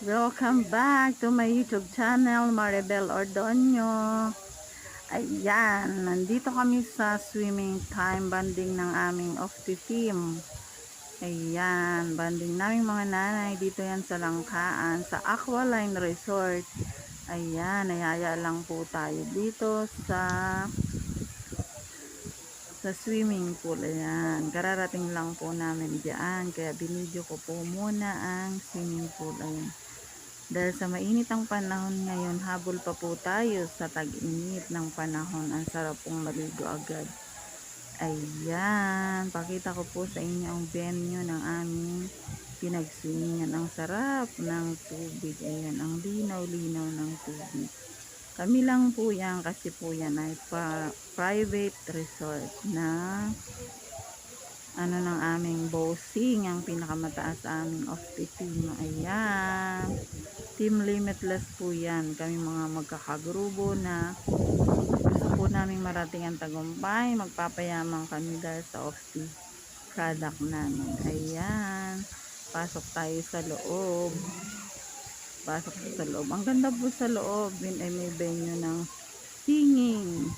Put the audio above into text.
Welcome back to my YouTube channel, Maribel Ordonio. Ayan, nandito kami sa swimming time banding ng aming off-team. Ayan, banding naming mga nanay dito yan sa Langkaan, sa Aqualine Resort. Ayan, nayaya lang po tayo dito sa swimming pool. Ayan, kararating lang po namin diyan, kaya binidyo ko po muna ang swimming pool. Ayan. Dahil sa mainit ang panahon ngayon, habol pa po tayo sa tag-init ng panahon. Ang sarap pong maligo agad. Ayan, pakita ko po sa inyo ang venue ng aming pinagswimingan. Ang sarap ng tubig. Ayan, ang linaw-linaw ng tubig. Kami lang po yan kasi po yan ay private resort na ng aming bossing, ang pinakamataas sa aming off the team. Ayan, Team Limitless po yan. Kami mga magkakagrubo na gusto po naming marating ang tagumpay. Magpapayaman kami dahil sa off the product namin. Ayan, pasok tayo sa loob. Pasok sa loob. Ang ganda po sa loob. Ay may venue ng singing.